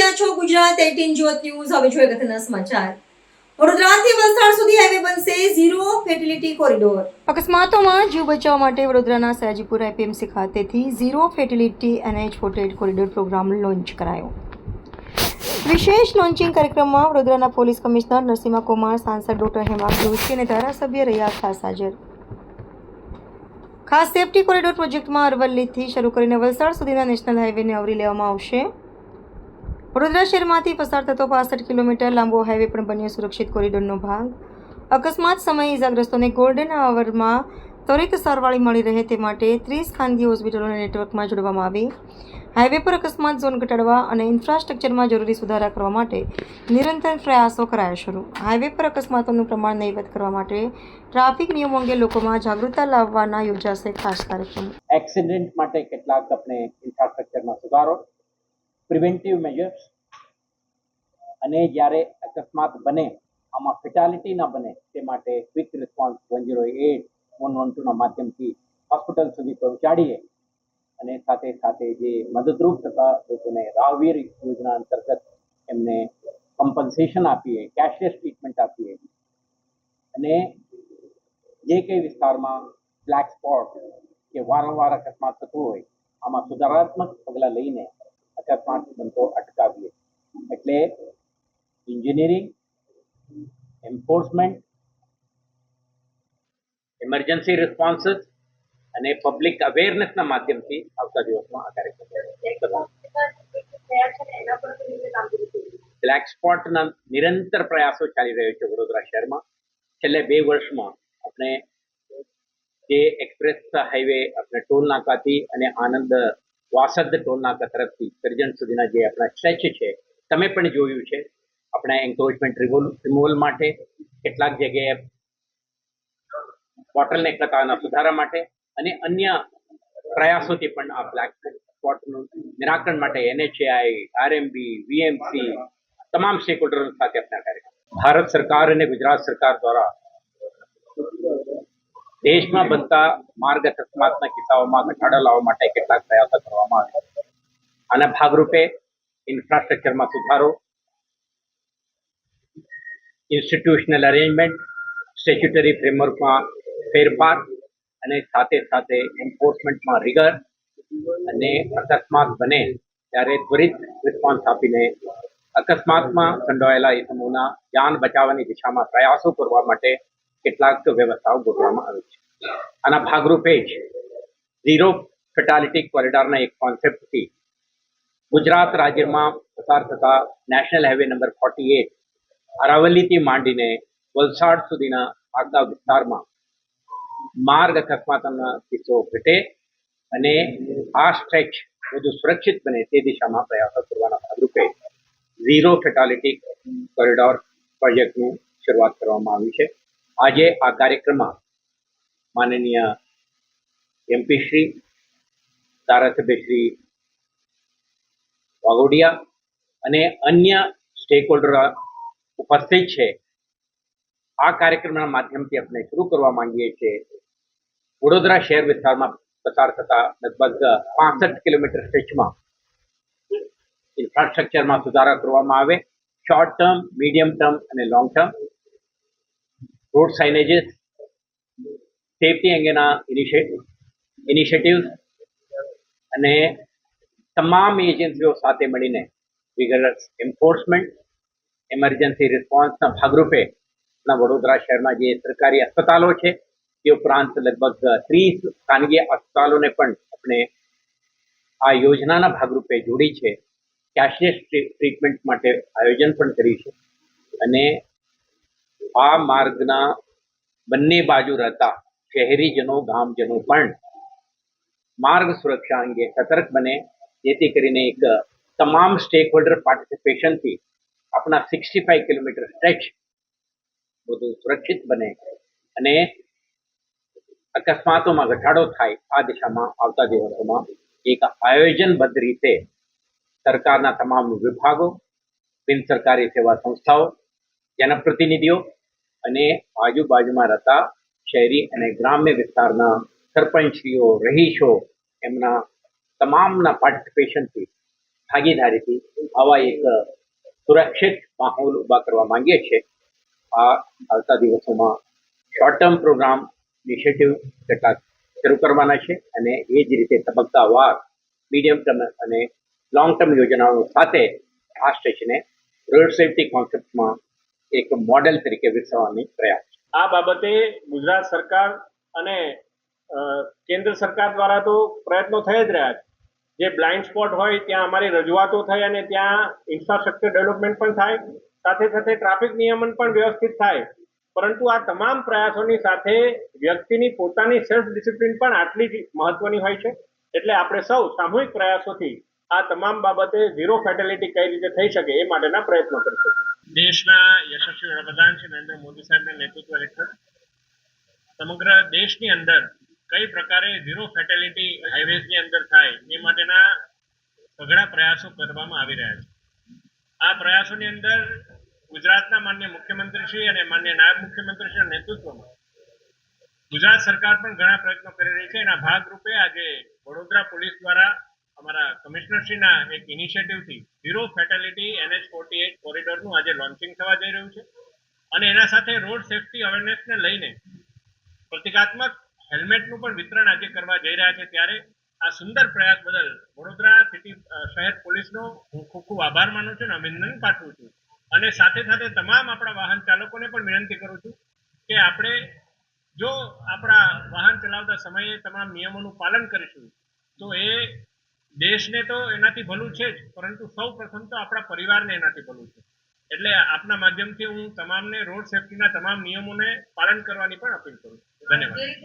રહ્યા છો ગુજરાત 18 જ્યોત ન્યૂઝ. હવે જોઈએ અગત્યના સમાચાર. વડોદરાથી વલસાડ સુધી હાઈવે બનશે ઝીરો ફેટિલિટી કોરિડોર. અકસ્માતોમાં જીવ બચાવવા માટે વડોદરાના સયાજીપુર એપીએમસી ખાતેથી zero fatality NH48 corridor programme launch કરાયો. વિશેષ લોન્ચિંગ કાર્યક્રમમાં વડોદરાના પોલીસ કમિશનર નરસિંહ કુમાર, સાંસદ ડોક્ટર હેમાંગ જોશી અને ધારાસભ્ય રહ્યા ખાસ હાજર. ખાસ સેફટી કોરિડોર પ્રોજેક્ટમાં અરવલ્લીથી શરૂ કરીને વલસાડ સુધીના નેશનલ હાઈવેને આવરી લેવામાં આવશે. વડોદરા શહેરમાંથી પસાર થતો 65 કિલોમીટર લાંબો હાઈવે પણ બન્યો સુરક્ષિત કોરિડોરનો ભાગ. અકસ્માત સમયે ઇજાગ્રસ્તોને ગોલ્ડન આવરમાં ત્વરિત સારવાર મળી રહે તે માટે 30 ખાનગી હોસ્પિટલોને નેટવર્કમાં જોડવામાં આવી. હાઈવે પર અકસ્માત ઝોન ઘટાડવા અને ઇન્ફ્રાસ્ટ્રક્ચરમાં જરૂરી સુધારા કરવા માટે નિરંતર પ્રયાસો કરાયા શરૂ. હાઈવે પર અકસ્માતોનું પ્રમાણ નહિવત કરવા માટે ટ્રાફિક નિયમો અંગે લોકોમાં જાગૃતતા લાવવાના યોજાશે ખાસ કાર્યક્રમ. એક્સિડન્ટ માટે કેટલાક આપણે ઇન્ફ્રાસ્ટ્રક્ચરમાં સુધારો, પ્રિવેન્ટિવ મેજર્સ, અને જ્યારે અકસ્માત બને આમાં ફેટાલિટી ન બને તે માટે ક્વિક રિસ્પોન્સ 108, 112ના માધ્યમથી હોસ્પિટલ સુધી પહોંચાડીએ અને સાથે સાથે જે મદદરૂપ થતા લોકોને રાહવીર યોજના અંતર્ગત એમને કમ્પન્સેશન આપીએ, કેશલેસ ટ્રીટમેન્ટ આપીએ અને જે કંઈ વિસ્તારમાં બ્લેક સ્પોટ કે વારંવાર અકસ્માત થતું હોય આમાં સુધારાત્મક પગલાં લઈને અકસ્માત બનતો અટકાવીએ. એટલે એન્જિનિયરિંગ, એન્ફોર્સમેન્ટ, ઇમરજન્સી રિસ્પોન્સીસ અને પબ્લિક અવેરનેસના માધ્યમથી આવતા દિવસમાં આ કાર્યક્રમ બ્લેક સ્પોટના નિરંતર પ્રયાસો ચાલી રહ્યો છે વડોદરા શહેરમાં. છેલ્લે 2 વર્ષમાં આપણે જે એક્સપ્રેસ હાઈવે આપણે ટોલ નાકાથી અને આનંદ વાસદ ટોલ નાકા તરફથી કરજણ સુધીના જે આપણા સ્ટ્રેચ છે તમે પણ જોયું છે. આપણે એન્ક્રોચમેન્ટ રિમૂવલ માટે કેટલાક જગ્યાએ બોટલનેકતાના સુધારા માટે અને અન્ય પ્રયાસોથી પણ આ બ્લેક સ્પોટનું નિરાકરણ માટે NHAI, RMB, VMC તમામ સ્ટેક હોલ્ડરો સાથે આપણા કાર્યક્રમ. ભારત સરકાર અને ગુજરાત સરકાર દ્વારા દેશમાં બનતા માર્ગ અકસ્માતના કિસ્સાઓમાં ઘટાડો લાવવા માટે કેટલાક પ્રયાસો કરવામાં આવે છે. આના ભાગરૂપે ઇન્ફ્રાસ્ટ્રક્ચરમાં સુધારો, ઇન્સ્ટિટ્યુશનલ અરેન્જમેન્ટ, સ્ટેચ્યુટરી ફ્રેમવર્કમાં ફેરફાર અને સાથે સાથે એન્ફોર્સમેન્ટમાં રિગર અને અકસ્માત બને ત્યારે ત્વરિત રિસ્પોન્સ આપીને અકસ્માતમાં સંડોવાયેલા ઇસમોના જાન બચાવવાની દિશામાં પ્રયાસો કરવા માટે કેટલાક વ્યવસ્થાઓ ગોઠવવામાં આવી છે. આના ભાગરૂપે જ ઝીરો ફેટાલિટી કોરિડોરના એક કોન્સેપ્ટથી ગુજરાત રાજ્યમાં પસાર થતા નેશનલ હાઈવે નંબર 48 અરાવલીથી માંડીને વલસાડ સુધીના આખા વિસ્તારમાં માર્ગ અકસ્માતના કિસ્સો ઘટે અને આ સ્ટ્રેચ વધુ સુરક્ષિત બને તે દિશામાં પ્રયાસો કરવાના ભાગરૂપે ઝીરો ફેટાલિટી કોરિડોર પ્રોજેક્ટની શરૂઆત કરવામાં આવી છે. આજે આ કાર્યક્રમમાં માનનીય MP શ્રી, ધારાસભ્ય શ્રી વાઘોડિયા અને અન્ય સ્ટેક હોલ્ડર ઉપસ્થિત છે. આ કાર્યક્રમના માધ્યમથી આપણે શરૂ કરવા માંગીએ છીએ. વડોદરા શહેર વિસ્તારમાં પસાર થતા લગભગ 65 કિલોમીટર સ્ટ્રેચમાં ઇન્ફ્રાસ્ટ્રક્ચરમાં સુધારા કરવામાં આવે. શોર્ટ ટર્મ, મીડિયમ ટર્મ અને long term road signages, safety અંગેના ઇનિશિયેટિવ્સ અને તમામ એજન્સીઓ સાથે મળીને વિગરસ એન્ફોર્સમેન્ટ, ઇમરજન્સી રિસ્પોન્સના ભાગરૂપે વડોદરા શહેરમાં જે સરકારી અસ્પતાલો છે તે ઉપરાંત લગભગ 30 ખાનગી અસ્પતાલોને પણ આપણે આ યોજનાના ભાગરૂપે જોડી છે. કેશલેસ ટ્રીટમેન્ટ માટે આયોજન પણ કર્યું છે અને આ માર્ગના બંને બાજુ રહેતા શહેરીજનો, ગામજનો પણ માર્ગ સુરક્ષા અંગે સતર્ક બને જેથી કરીને એક તમામ સ્ટેક હોલ્ડર પાર્ટિસિપેશનથી આપણા 65 કિલોમીટર સ્ટ્રેચ વધુ સુરક્ષિત બને અને અકસ્માતોમાં ઘટાડો થાય. આ દિશામાં આવતા દિવસોમાં એક આયોજનબદ્ધ રીતે સરકારના તમામ વિભાગો, બિન સરકારી સેવા સંસ્થાઓ, જનપ્રતિનિધિઓ અને આજુબાજુમાં રહેતા શહેરી અને ગ્રામ્ય વિસ્તારના સરપંચીઓ, રહીશો એમના તમામના પાર્ટિસિપેશનથી ભાગીદારીથી આવા એક સુરક્ષિત માહોલ ઊભા કરવા માંગીએ છીએ. આ આવતા દિવસોમાં શોર્ટ ટર્મ પ્રોગ્રામ ઇનિશિયેટિવ કેટલાક શરૂ કરવાના છે અને એ જ રીતે તબક્કાવાર મીડિયમ ટર્મ અને લોંગ ટર્મ યોજનાઓ સાથે આ સ્ટેશને રોડ સેફ્ટી કોન્સેપ્ટમાં એક મોડેલ તરીકે વિકસાવવાની પ્રયાસ છે. આ બાબતે ગુજરાત સરકાર અને કેન્દ્ર સરકાર દ્વારા તો પ્રયત્નો થઈ જ રહ્યા છે. જે બ્લાઇન્ડ સ્પોટ હોય ત્યાં અમારી રજૂઆતો થઈ અને ત્યાં ઇન્ફ્રાસ્ટ્રક્ચર ડેવલપમેન્ટ પણ થાય, સાથે સાથે ટ્રાફિક નિયમન પણ વ્યવસ્થિત થાય. પરંતુ આ તમામ પ્રયાસોની સાથે વ્યક્તિની પોતાની સેલ્ફ ડિસિપ્લિન પણ આટલી જ મહત્વની હોય છે. એટલે આપણે સૌ સામૂહિક પ્રયાસોથી આ તમામ બાબતે ઝીરો ફેટેલિટી કઈ રીતે થઈ શકે એ માટેના પ્રયત્નો કરી શકીએ. દેશના યશસ્વી વડાપ્રધાન શ્રી નરેન્દ્ર મોદી સાહેબના નેતૃત્વ હેઠળ સમગ્ર દેશની અંદર કઈ પ્રકારે ઝીરો ફેટેલિટી હાઈવેઝની અંદર થાય એ માટેના સઘળા પ્રયાસો કરવામાં આવી રહ્યા છે. આ પ્રયાસોની અંદર ગુજરાતના માનનીય મુખ્યમંત્રીશ્રી અને માનનીય નાયબ મુખ્યમંત્રીશ્રીના નેતૃત્વમાં ગુજરાત સરકાર પણ ઘણા પ્રયત્નો કરી રહી છે. એના ભાગરૂપે આજે વડોદરા પોલીસ દ્વારા અમારા કમિશનરશ્રીના એક ઇનિશિયેટિવથી ઝીરો ફેટેલિટી NH-48 કોરિડોરનું આજે લોન્ચિંગ થવા જઈ રહ્યું છે અને એના સાથે રોડ સેફ્ટી અવેરનેસને લઈને પ્રતિકાત્મક હેલ્મેટનું પણ વિતરણ આજે કરવા જઈ રહ્યા છે. ત્યારે આ સુંદર પ્રયાસ બદલ વડોદરા સિટી શહેર પોલીસનો હું ખૂબ ખૂબ આભાર માનું છું અને અભિનંદન પાઠવું છું. અને સાથે સાથે તમામ આપણા વાહન ચાલકોને પણ વિનંતી કરું છું કે આપણે જો આપણા વાહન ચલાવતા સમયે તમામ નિયમોનું પાલન કરીશું તો એ દેશને તો એનાથી ભલું છે જ, પરંતુ સૌ પ્રથમ તો આપણા પરિવારને એનાથી ભલું છે. એટલે આપના માધ્યમથી હું તમામને રોડ સેફ્ટીના તમામ નિયમોને પાલન કરવાની પણ અપીલ કરું છું. ધન્યવાદ.